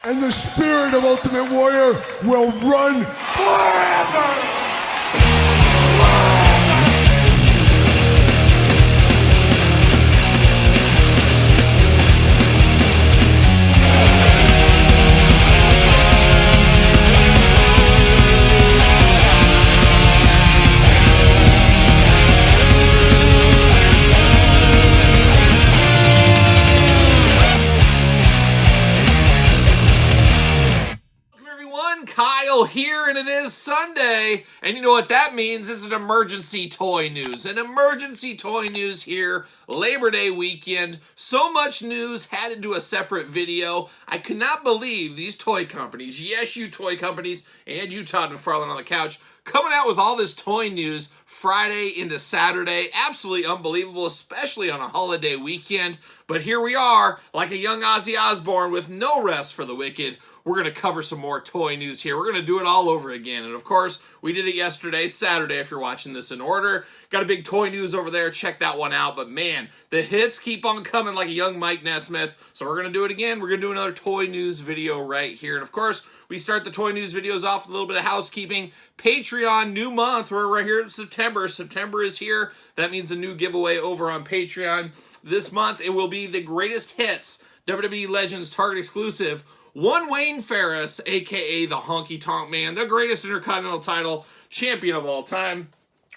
And the spirit of Ultimate Warrior will run forever! Kyle here, and it is Sunday, and you know what that means? It's an emergency toy news. An emergency toy news here, Labor Day weekend. So much news, had to do a separate video. I could not believe these toy companies, yes, you toy companies, and you, Todd McFarlane on the couch, coming out with all this toy news Friday into Saturday. Absolutely unbelievable, especially on a holiday weekend. But here we are, like a young Ozzy Osbourne with no rest for the wicked. We're going to cover some more toy news here. We're going to do it all over again. And of course, we did it yesterday, Saturday, if you're watching this in order. Got a big toy news over there. Check that one out. But man, the hits keep on coming like a young Mike Nesmith. So we're going to do it again. We're going to do another toy news video right here. And of course, we start the toy news videos off with a little bit of housekeeping. Patreon, new month. We're right here in September. September is here. That means a new giveaway over on Patreon. This month, it will be the Greatest Hits, WWE Legends Target exclusive. One Wayne Ferris, a.k.a. the Honky Tonk Man, the greatest Intercontinental title champion of all time.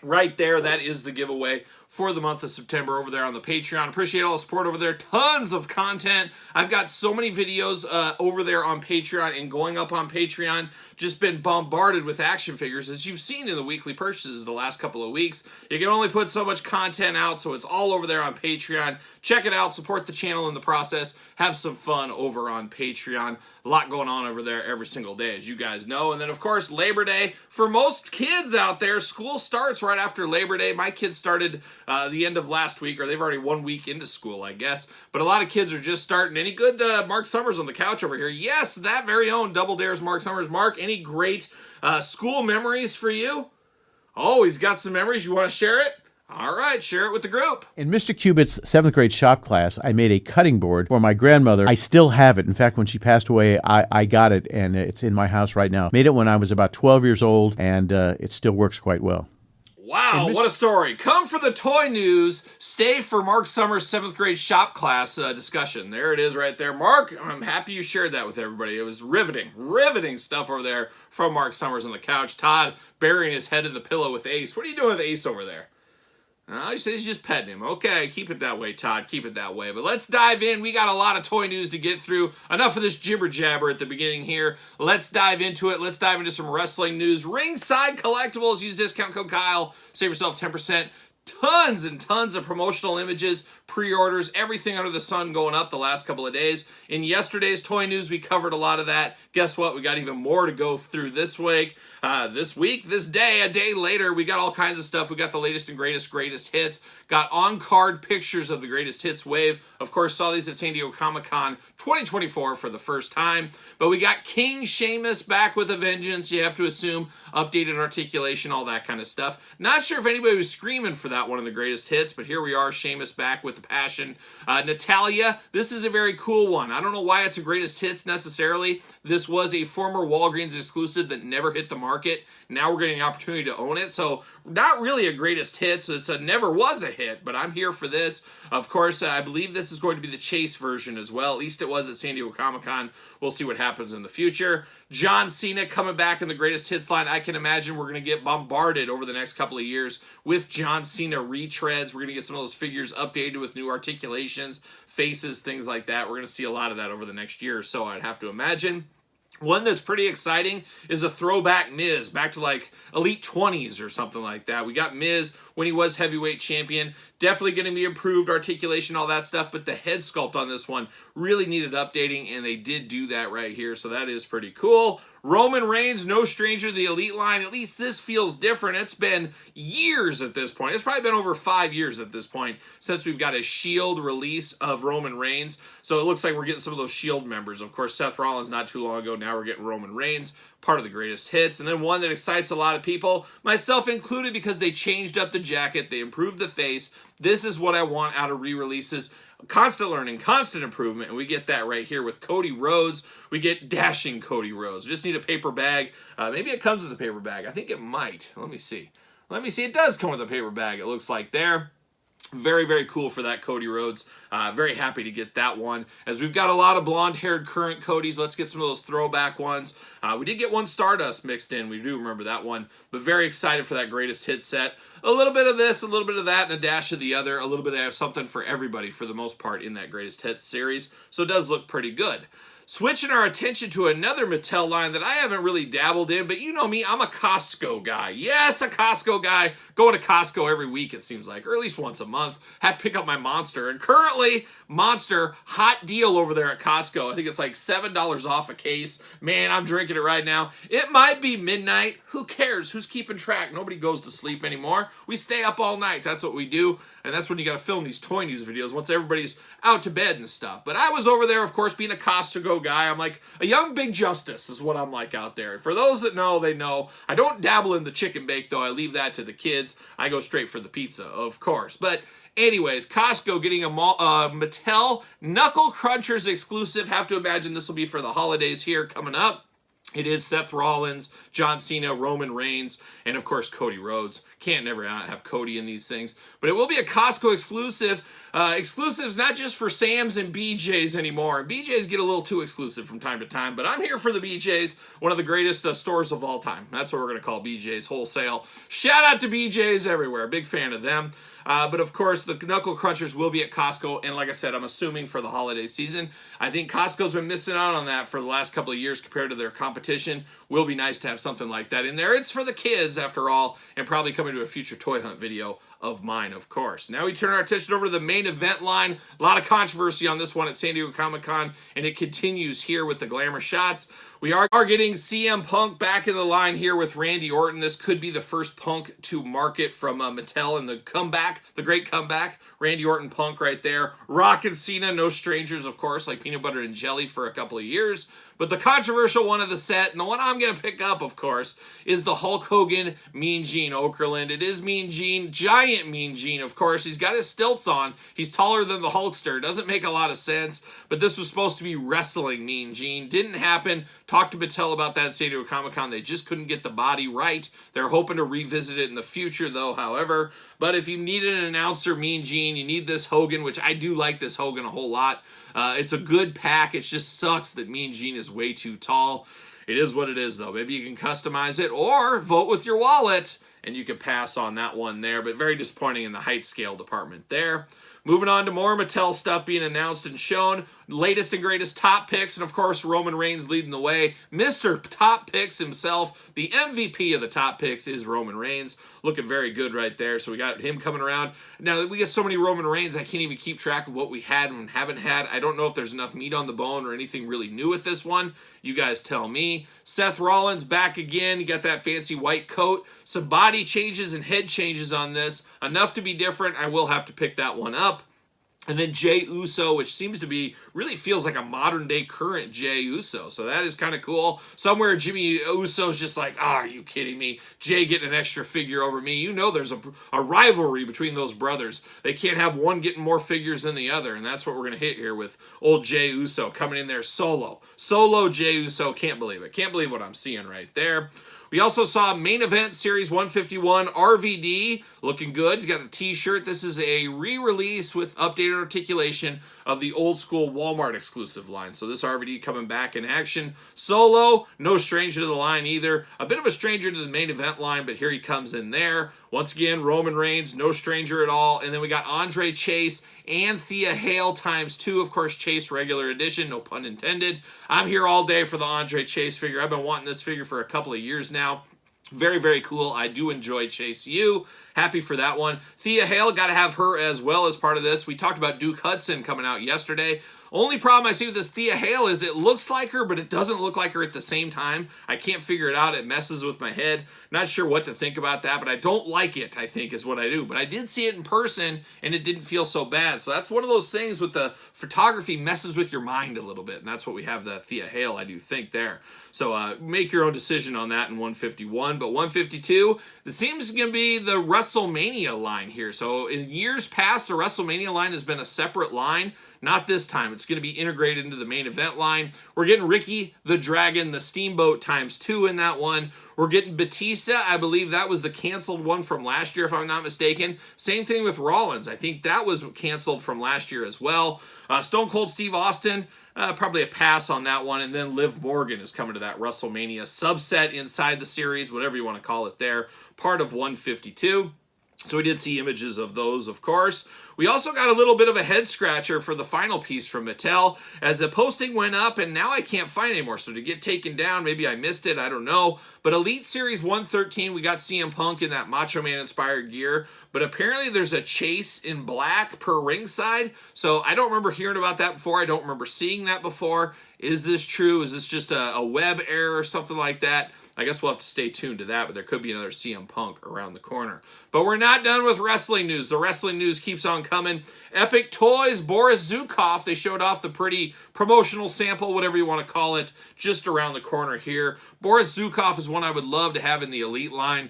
Right there, that is the giveaway for the month of September over there on the Patreon. Appreciate all the support over there. Tons of content. I've got so many videos over there on Patreon and going up on Patreon. Just been bombarded with action figures, as you've seen in the weekly purchases the last couple of weeks. You can only put so much content out, so it's all over there on Patreon. Check it out. Support the channel in the process. Have some fun over on Patreon. A lot going on over there every single day, as you guys know. And then, of course, Labor Day. For most kids out there, school starts right after Labor Day. My kids started the end of last week, or they've already 1 week into school, I guess. But a lot of kids are just starting. Any good Mark Summers on the couch over here? Yes, that very own Double Dare's Mark Summers. Mark, any great school memories for you? Oh, he's got some memories. You want to share it? All right, share it with the group. In Mr. Cubitt's 7th grade shop class, I made a cutting board for my grandmother. I still have it. In fact, when she passed away, I got it, and it's in my house right now. Made it when I was about 12 years old, and it still works quite well. Wow, what a story. Come for the toy news. Stay for Mark Summers' 7th grade shop class discussion. There it is right there. Mark, I'm happy you shared that with everybody. It was riveting stuff over there from Mark Summers on the couch. Todd burying his head in the pillow with Ace. What are you doing with Ace over there? He says he's just petting him. Okay, keep it that way, Todd. Keep it that way. But let's dive in. We got a lot of toy news to get through. Enough of this jibber-jabber at the beginning here. Let's dive into it. Let's dive into some wrestling news. Ringside Collectibles. Use discount code Kyle. Save yourself 10%. Tons and tons of promotional images, pre-orders, everything under the sun going up the last couple of days. In yesterday's toy news, we covered a lot of that. Guess what? We got even more to go through this week. This day, a day later, we got all kinds of stuff. We got the latest and greatest hits. Got on-card pictures of the greatest hits wave. Of course, saw these at San Diego Comic-Con 2024 for the first time. But we got King Sheamus back with a vengeance. You have to assume updated articulation, all that kind of stuff. Not sure if anybody was screaming for that one of the greatest hits, but here we are, Sheamus back with a passion. Natalia, this is a very cool one. I don't know why it's a greatest hits necessarily. This was a former Walgreens exclusive that never hit the market. Now we're getting an opportunity to own it. So not really a greatest hits. It's a never was a hit, but I'm here for this. Of course, I believe this is going to be the Chase version as well. At least it was at San Diego Comic-Con. We'll see what happens in the future. John Cena coming back in the greatest hits line. I can imagine we're going to get bombarded over the next couple of years with John Cena retreads. We're going to get some of those figures updated with new articulations, faces, things like that. We're going to see a lot of that over the next year or so, I'd have to imagine. One that's pretty exciting is a throwback Miz, back to like Elite 20s or something like that. We got Miz when he was heavyweight champion. Definitely going to be improved, articulation, all that stuff, but the head sculpt on this one really needed updating, and they did do that right here, so that is pretty cool. Roman Reigns, no stranger to the Elite line. At least this feels different. It's been years at this point. It's probably been over 5 years at this point since we've got a Shield release of Roman Reigns. So it looks like we're getting some of those Shield members. Of course, Seth Rollins not too long ago. Now we're getting Roman Reigns. part of the greatest hits, and then one that excites a lot of people, myself included, because they changed up the jacket, they improved the face. This is what I want out of re-releases. Constant learning, constant improvement, and we get that right here with Cody Rhodes. We get dashing Cody Rhodes. We just need a paper bag. Maybe it comes with a paper bag. I think it might. Let me see. It does come with a paper bag, it looks like there. Very, very cool for that Cody Rhodes. Very happy to get that one. As we've got a lot of blonde-haired current Codys, let's get some of those throwback ones. We did get one Stardust mixed in. We do remember that one. But very excited for that greatest hit set. A little bit of this, a little bit of that, and a dash of the other. A little bit of something for everybody for the most part in that greatest hits series. So it does look pretty good. Switching our attention to another Mattel line that I haven't really dabbled in, but you know me, I'm a Costco guy. Yes, a Costco guy. Going to Costco every week, it seems like, or at least once a month. Have to pick up my Monster. And currently, Monster, hot deal over there at Costco. I think it's like $7 off a case. Man, I'm drinking it right now. It might be midnight. Who cares? Who's keeping track? Nobody goes to sleep anymore. We stay up all night. That's what we do. And that's when you got to film these toy news videos, once everybody's out to bed and stuff. But I was over there, of course, being a Costco guy. I'm like a young Big Justice is what I'm like out there. For those that know, they know. I don't dabble in the chicken bake, though. I leave that to the kids. I go straight for the pizza, of course. But anyways, Costco getting a Mattel Knuckle Crunchers exclusive. Have to imagine this will be for the holidays here coming up. It is Seth Rollins, John Cena, Roman Reigns, and of course Cody Rhodes. Can't never have Cody in these things. But it will be a Costco exclusive. Exclusives not just for Sam's and BJ's anymore. BJ's get a little too exclusive from time to time, but I'm here for the BJ's, one of the greatest stores of all time. That's what we're going to call BJ's wholesale. Shout out to BJ's everywhere. Big fan of them. But of course, the Knuckle Crunchers will be at Costco, and like I said, I'm assuming for the holiday season. I think Costco's been missing out on that for the last couple of years compared to their competition. Will be nice to have something like that in there. It's for the kids, after all, and probably coming to a future toy hunt video of mine, of course. Now we turn our attention over to the main event line. A lot of controversy on this one at San Diego Comic-Con, and it continues here with the glamour shots. We are getting CM Punk back in the line here with Randy Orton. This could be the first Punk to market from Mattel and the comeback, the great comeback. Randy Orton Punk right there. Rock and Cena, no strangers, of course, like peanut butter and jelly for a couple of years. But the controversial one of the set, and the one I'm going to pick up, of course, is the Hulk Hogan Mean Gene Okerlund. It is Mean Gene, giant Mean Gene, of course. He's got his stilts on. He's taller than the Hulkster. Doesn't make a lot of sense, but this was supposed to be wrestling Mean Gene. Didn't happen. Talked to Mattel about that at San Diego Comic-Con. They just couldn't get the body right. They're hoping to revisit it in the future, though, however. But if you needed an announcer, Mean Gene, you need this Hogan, which I do like this Hogan a whole lot. It's a good pack. It just sucks that Mean Gene is way too tall. It is what it is, though. Maybe you can customize it or vote with your wallet, and you can pass on that one there. But very disappointing in the height scale department there. Moving on to more Mattel stuff being announced and shown. Latest and greatest top picks, and of course Roman Reigns leading the way. Mr. Top Picks himself, the MVP of the top picks is Roman Reigns. Looking very good right there, so we got him coming around. Now, we get so many Roman Reigns, I can't even keep track of what we had and haven't had. I don't know if there's enough meat on the bone or anything really new with this one. You guys tell me. Seth Rollins back again. You got that fancy white coat. Some body changes and head changes on this. Enough to be different. I will have to pick that one up. And then Jey Uso, which seems to be, really feels like a modern-day current Jey Uso. So that is kind of cool. Somewhere Jimmy Uso's just like, are you kidding me? Jey getting an extra figure over me. You know there's a rivalry between those brothers. They can't have one getting more figures than the other. And that's what we're going to hit here with old Jey Uso coming in there solo. Solo Jey Uso. Can't believe it. Can't believe what I'm seeing right there. We also saw Main Event Series 151 RVD looking good. He's got a t-shirt. This is a re-release with updated articulation of the old school Walmart exclusive line. So this RVD coming back in action. Solo, no stranger to the line either. A bit of a stranger to the Main Event line, but here he comes in there. Once again, Roman Reigns, no stranger at all. And then we got Andre Chase and Thea Hale ×2. Of course, Chase regular edition, no pun intended. I'm here all day for the Andre Chase figure. I've been wanting this figure for a couple of years now. Very, very cool. I do enjoy Chase U. Happy for that one. Thea Hale, got to have her as well as part of this. We talked about Duke Hudson coming out yesterday. Only problem I see with this Thea Hale is it looks like her, but it doesn't look like her at the same time. I can't figure it out. It messes with my head. Not sure what to think about that, but I don't like it, I think, is what I do. But I did see it in person, and it didn't feel so bad. So that's one of those things with the photography messes with your mind a little bit, and that's what we have the Thea Hale, I do think, there. So make your own decision on that in 151. But 152, it seems going to be the WrestleMania line here. So in years past, the WrestleMania line has been a separate line. Not this time. It's going to be integrated into the main event line. We're getting Ricky the Dragon, the Steamboat ×2 in that one. We're getting Batista. I believe that was the canceled one from last year, if I'm not mistaken. Same thing with Rollins. I think that was canceled from last year as well. Stone Cold Steve Austin, probably a pass on that one. And then Liv Morgan is coming to that WrestleMania subset inside the series, whatever you want to call it there. Part of 152. So we did see images of those, of course. We also got a little bit of a head scratcher for the final piece from Mattel as the posting went up and now I can't find it anymore. So to get taken down, maybe I missed it, I don't know. But Elite Series 113, we got CM Punk in that Macho Man inspired gear. But apparently there's a chase in black per ringside. So I don't remember hearing about that before. I don't remember seeing that before. Is this true? Is this just a web error or something like that? I guess we'll have to stay tuned to that, but there could be another CM Punk around the corner. But we're not done with wrestling news. The wrestling news keeps on coming. Epic Toys, Boris Zukov, they showed off the pretty promotional sample, whatever you want to call it, just around the corner here. Boris Zukov is one I would love to have in the Elite line.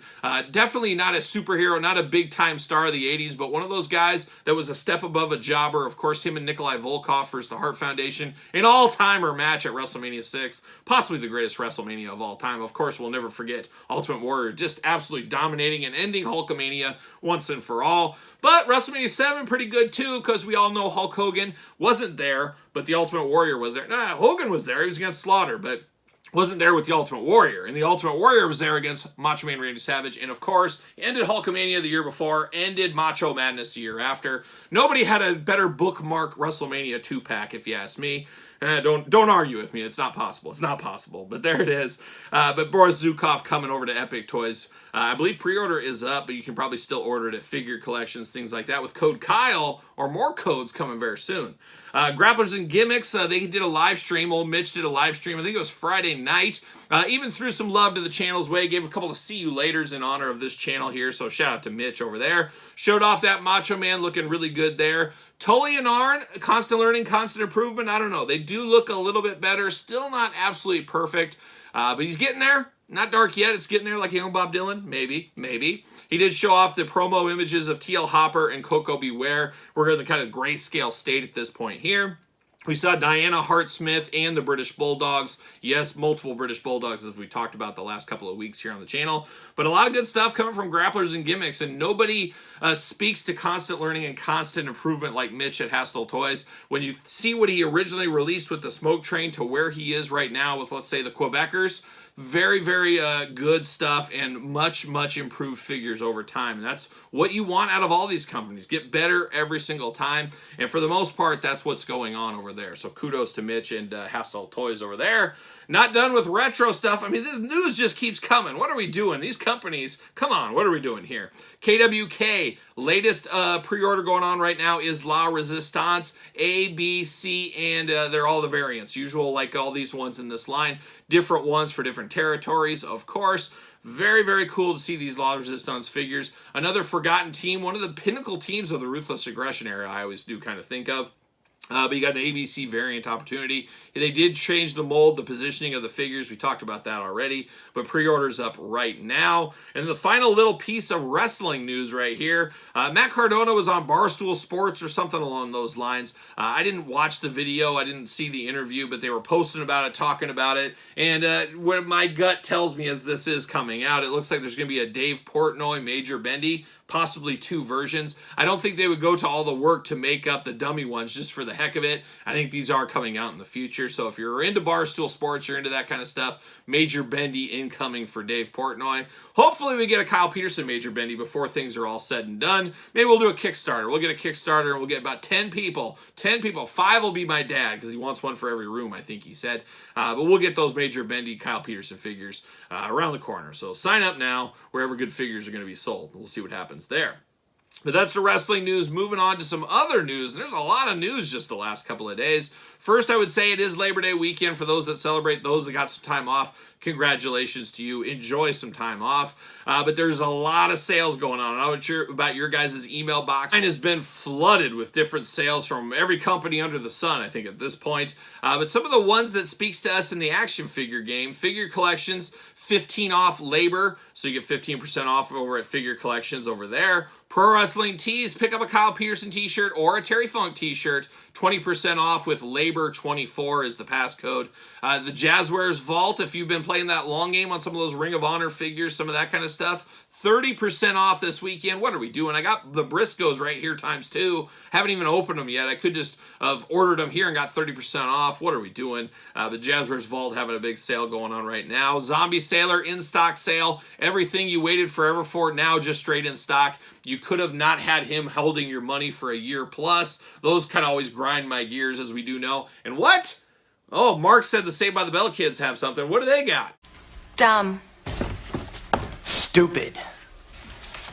Definitely not a superhero, not a big-time star of the 80s, but one of those guys that was a step above a jobber. Of course, him and Nikolai Volkov versus the Hart Foundation. An all-timer match at WrestleMania 6. Possibly the greatest WrestleMania of all time. Of course, we'll never forget Ultimate Warrior just absolutely dominating and ending Hulkamania once and for all. But WrestleMania 7, pretty good too, because we all know Hulk Hogan wasn't there, but the Ultimate Warrior was there. Nah, Hogan was there. He was against Slaughter, but wasn't there with the Ultimate Warrior. And the Ultimate Warrior was there against Macho Man Randy Savage. And of course, ended Hulkamania the year before, ended Macho Madness the year after. Nobody had a better bookmark WrestleMania 2-pack, if you ask me. Don't argue with me. It's not possible. It's not possible. But there it is. But Boris Zukov coming over to Epic Toys. I believe pre-order is up, but you can probably still order it at Figure Collections, things like that, with code Kyle, or more codes coming very soon. Grapplers and Gimmicks, they did a live stream. Old Mitch did a live stream. I think it was Friday night. Even threw some love to the channel's way. Gave a couple of see you laters in honor of this channel here. So shout out to Mitch over there. Showed off that Macho Man looking really good there. Tully and Arn, constant learning, constant improvement. I don't know. They do look a little bit better. Still not absolutely perfect. But he's getting there. Not dark yet. It's getting there like a young Bob Dylan. Maybe. He did show off the promo images of TL Hopper and Coco Beware. We're in the kind of grayscale state at this point here. We saw Diana Hart-Smith and the British Bulldogs. Yes, multiple British Bulldogs, as we talked about the last couple of weeks here on the channel. But a lot of good stuff coming from Grapplers and Gimmicks, and nobody speaks to constant learning and constant improvement like Mitch at Hastel Toys. When you see what he originally released with the Smoke Train to where he is right now with, let's say, the Quebecers, very, very good stuff and much, much improved figures over time. And that's what you want out of all these companies. Get better every single time. And for the most part, that's what's going on over there. So kudos to Mitch and Hastel Toys over there. Not done with retro stuff. I mean, this news just keeps coming. What are we doing? These companies, come on, what are we doing here? KWK, latest pre-order going on right now is La Resistance, A, B, C, and they're all the variants. Usual, like all these ones in this line. Different ones for different territories, of course. Very, very cool to see these La Resistance figures. Another forgotten team, one of the pinnacle teams of the Ruthless Aggression era, I always do kind of think of. But you got an ABC variant opportunity. They did change the mold, the positioning of the figures. We talked about that already. But pre-order's up right now. And the final little piece of wrestling news right here. Matt Cardona was on Barstool Sports or something along those lines. I didn't watch the video. I didn't see the interview. But they were posting about it, talking about it. And what my gut tells me as this is coming out, it looks like there's going to be a Dave Portnoy, Major Bendy. Possibly 2 versions. I don't think they would go to all the work to make up the dummy ones just for the heck of it. I think these are coming out in the future. So if you're into Barstool Sports, you're into that kind of stuff, Major Bendy incoming for Dave Portnoy. Hopefully we get a Kyle Peterson Major Bendy before things are all said and done. Maybe we'll do a Kickstarter. We'll get a Kickstarter and we'll get about 10 people. 10 people. 5 will be my dad because he wants one for every room, I think he said. But we'll get those Major Bendy Kyle Peterson figures around the corner. So sign up now wherever good figures are going to be sold. We'll see what happens there. But that's the wrestling news. Moving on to some other news. There's a lot of news just the last couple of days. First, I would say it is Labor Day weekend for those that celebrate, those that got some time off. Congratulations to you. Enjoy some time off. But there's a lot of sales going on. I'm not sure about your guys' email box. Mine has been flooded with different sales from every company under the sun, I think, at this point. But some of the ones that speaks to us in the action figure game, Figure Collections, 15 off labor. So you get 15% off over at Figure Collections over there. Pro Wrestling Tees, pick up a Kyle Peterson t-shirt or a Terry Funk t-shirt. 20% off with labor 24 is the passcode. The Jazzwares Vault, if you've been playing that long game on some of those Ring of Honor figures, some of that kind of stuff, 30% off this weekend. What are we doing? I got the Briscoes right here ×2. Haven't even opened them yet. I could just have ordered them here and got 30% off. What are we doing? The Jazzwares Vault having a big sale going on right now. Zombie Sailor in-stock sale. Everything you waited forever for now just straight in stock. You could have not had him holding your money for a year plus. Those kind of always grind my gears, as we do know. And what? Oh, Mark said the Saved by the Bell kids have something. What do they got? Dumb. Stupid.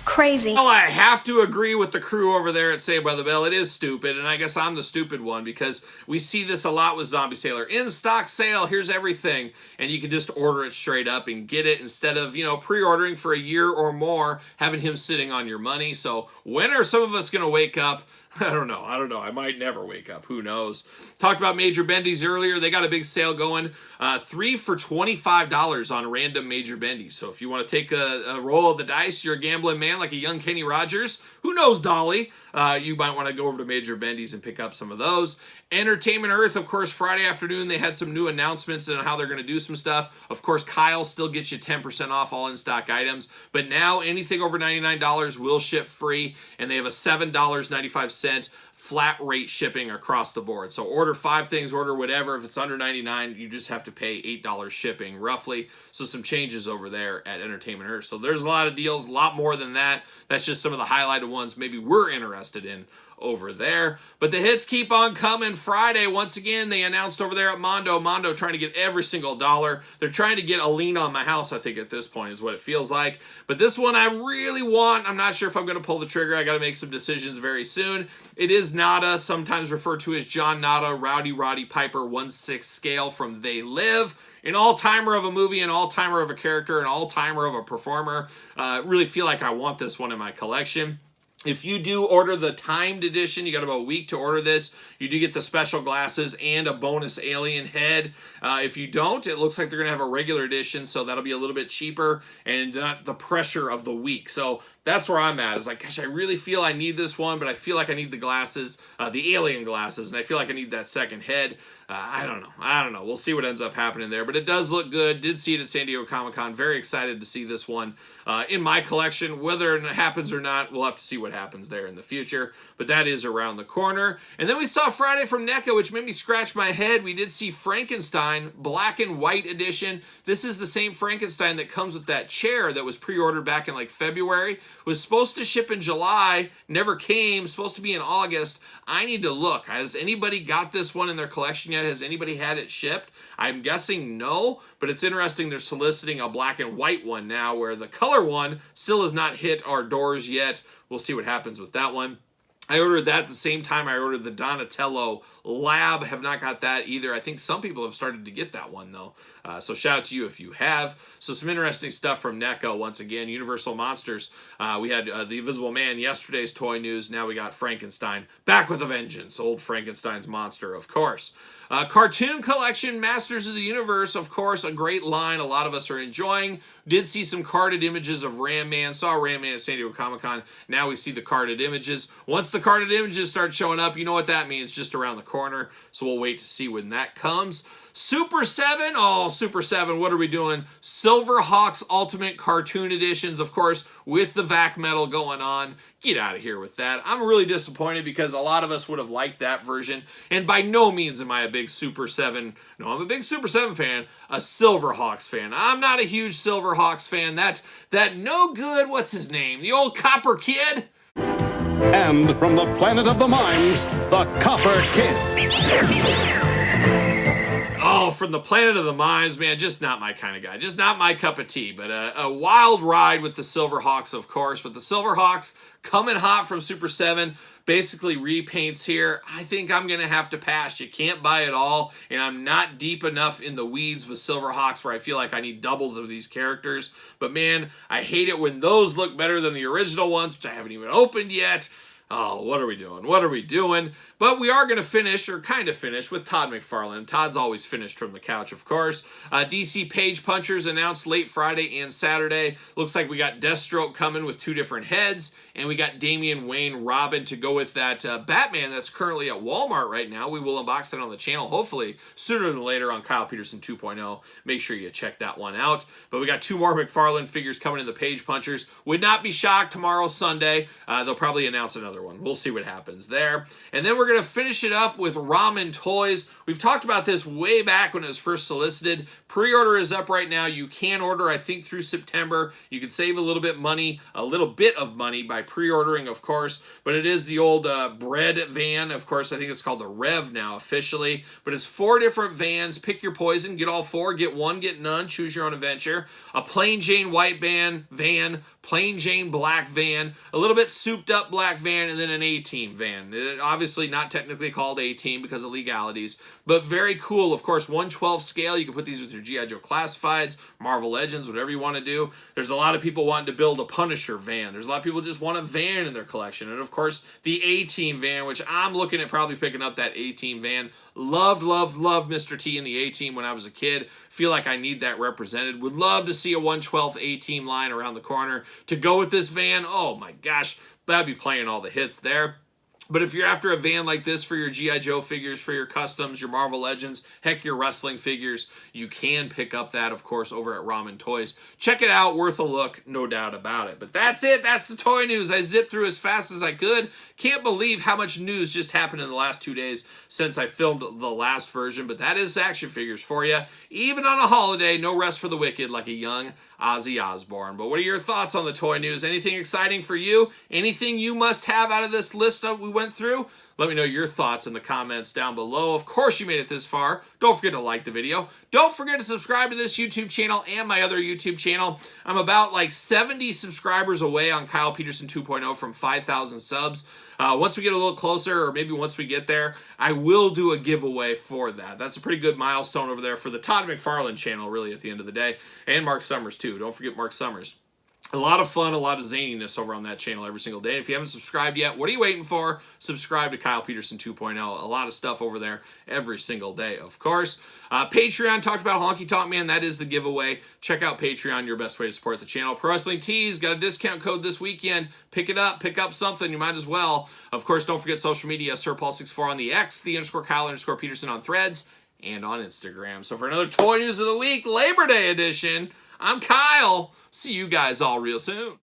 Crazy. Well, I have to agree with the crew over there at Saved by the Bell. It is stupid, and I guess I'm the stupid one because we see this a lot with Zombie Sailor. In-stock sale, here's everything, and you can just order it straight up and get it instead of, pre-ordering for a year or more, having him sitting on your money. So when are some of us going to wake up? I don't know. I might never wake up. Who knows? Talked about Major Bendy's earlier. They got a big sale going. 3 for $25 on random Major Bendy. So if you want to take a roll of the dice, you're a gambling man like a young Kenny Rogers. Who knows, Dolly? You might want to go over to Major Bendy's and pick up some of those. Entertainment Earth, of course, Friday afternoon, they had some new announcements on how they're going to do some stuff. Of course, Kyle still gets you 10% off all in-stock items. But now anything over $99 will ship free. And they have a $7.95 flat rate shipping across the board. So order 5 things, order whatever. If it's under $99, you just have to pay $8 shipping roughly. So some changes over there at Entertainment Earth. So there's a lot of deals, a lot more than that. That's just some of the highlighted ones maybe we're interested in over there. But the hits keep on coming. Friday, once again, they announced over there at Mondo trying to get every single dollar. They're trying to get a lien on my house, I think, at this point is what it feels like. But this one I really want. I'm not sure if I'm going to pull the trigger. I got to make some decisions very soon. It is Nada, sometimes referred to as John Nada, Rowdy Roddy Piper 1/6 scale from They Live. An all-timer of a movie, an all-timer of a character, an all-timer of a performer. Really feel like I want this one in my collection. If you do order the timed edition, you got about a week to order this. You do get the special glasses and a bonus alien head. If you don't, it looks like they're going to have a regular edition, so that'll be a little bit cheaper and not the pressure of the week. So that's where I'm at. It's like, gosh, I really feel I need this one, but I feel like I need the glasses, the alien glasses, and I feel like I need that second head. I don't know. We'll see what ends up happening there, but it does look good. Did see it at San Diego Comic-Con. Very excited to see this one in my collection. Whether it happens or not, we'll have to see what happens there in the future, but that is around the corner. And then we saw Friday from NECA, which made me scratch my head. We did see Frankenstein, black and white edition. This is the same Frankenstein that comes with that chair that was pre-ordered back in like February. Was supposed to ship in July, never came, supposed to be in August. I need to look. Has anybody got this one in their collection yet? Has anybody had it shipped? I'm guessing no, but it's interesting they're soliciting a black and white one now where the color one still has not hit our doors yet. We'll see what happens with that one. I ordered that at the same time I ordered the Donatello Lab. Have not got that either. I think some people have started to get that one, though. So shout out to you if you have. So some interesting stuff from NECA once again. Universal Monsters. We had The Invisible Man, yesterday's toy news. Now we got Frankenstein. Back with a vengeance. Old Frankenstein's monster, of course. Cartoon collection, Masters of the Universe, of course, a great line a lot of us are enjoying. Did see some carded images of Ram Man. Saw Ram Man at San Diego Comic-Con. Now we see the carded images. Once the carded images start showing up, you know what that means, just around the corner. So we'll wait to see when that comes. Super 7, oh, Super 7, what are we doing? Silverhawks Ultimate Cartoon Editions, of course, with the VAC metal going on. Get out of here with that. I'm really disappointed because a lot of us would have liked that version. And by no means am I a big Super 7. No, I'm a big Super 7 fan, a Silverhawks fan. I'm not a huge Silverhawks fan. That no good, what's his name? The old Copper Kid? And from the planet of the mimes, the Copper Kid. Oh, from the Planet of the Mimes, man, just not my kind of guy. Just not my cup of tea. But a wild ride with the Silverhawks, of course. But the Silverhawks coming hot from Super 7. Basically repaints here. I think I'm going to have to pass. You can't buy it all. And I'm not deep enough in the weeds with Silverhawks where I feel like I need doubles of these characters. But man, I hate it when those look better than the original ones, which I haven't even opened yet. Oh, what are we doing? What are we doing? But we are going to finish, or kind of finish, with Todd McFarlane. Todd's always finished from the couch, of course. DC Page Punchers announced late Friday and Saturday. Looks like we got Deathstroke coming with 2 different heads. And we got Damian Wayne Robin to go with that Batman that's currently at Walmart right now. We will unbox that on the channel, hopefully, sooner than later on Kyle Peterson 2.0. Make sure you check that one out. But we got 2 more McFarlane figures coming in the Page Punchers. Would not be shocked tomorrow, Sunday. They'll probably announce another one. We'll see what happens there. And then we're going to finish it up with Ramen Toys. We've talked about this way back when it was first solicited. Pre-order is up right now. You can order, I think, through September. You can save a little bit of money by pre-ordering, of course. But it is the old bread van. Of course, I think it's called the Rev now officially. But it's 4 different vans. Pick your poison. Get all 4. Get 1. Get none. Choose your own adventure. A plain Jane white van, plain Jane black van, a little bit souped up black van, and then an A-Team van. Obviously not technically called A-Team because of legalities, but very cool. Of course, 1/12 scale. You can put these with your G.I. Joe Classifieds, Marvel Legends, whatever you want to do. There's a lot of people wanting to build a Punisher van. There's a lot of people just want a van in their collection. And of course, the A-Team van, which I'm looking at probably picking up that A-Team van. Loved Mr. T and the A-Team when I was a kid. Feel like I need that represented. Would love to see a 1/12 A-Team line around the corner to go with this van. Oh my gosh, that'd be playing all the hits there. But if you're after a van like this for your G.I. Joe figures, for your customs, your Marvel Legends, heck, your wrestling figures, you can pick up that, of course, over at Ramen Toys. Check it out. Worth a look. No doubt about it. But that's it. That's the toy news. I zipped through as fast as I could. Can't believe how much news just happened in the last 2 days since I filmed the last version. But that is action figures for you. Even on a holiday, no rest for the wicked like a young Ozzy Osbourne. But what are your thoughts on the toy news? Anything exciting for you? Anything you must have out of this list that we went through? Let me know your thoughts in the comments down below. Of course you made it this far. Don't forget to like the video. Don't forget to subscribe to this YouTube channel and my other YouTube channel. I'm about like 70 subscribers away on Kyle Peterson 2.0 from 5,000 subs. Once we get a little closer, or maybe once we get there, I will do a giveaway for that. That's a pretty good milestone over there for the Todd McFarlane channel, really, at the end of the day. And Mark Summers, too. Don't forget Mark Summers. A lot of fun, a lot of zaniness over on that channel every single day. If you haven't subscribed yet, what are you waiting for? Subscribe to Kyle Peterson 2.0. A lot of stuff over there every single day, of course. Patreon, talked about Honky Tonk Man. That is the giveaway. Check out Patreon, your best way to support the channel. Pro Wrestling Tees, got a discount code this weekend. Pick it up. Pick up something. You might as well. Of course, don't forget social media. SirPaul64 on the X, _Kyle_Peterson on Threads, and on Instagram. So for another Toy News of the Week, Labor Day edition, I'm Kyle. See you guys all real soon.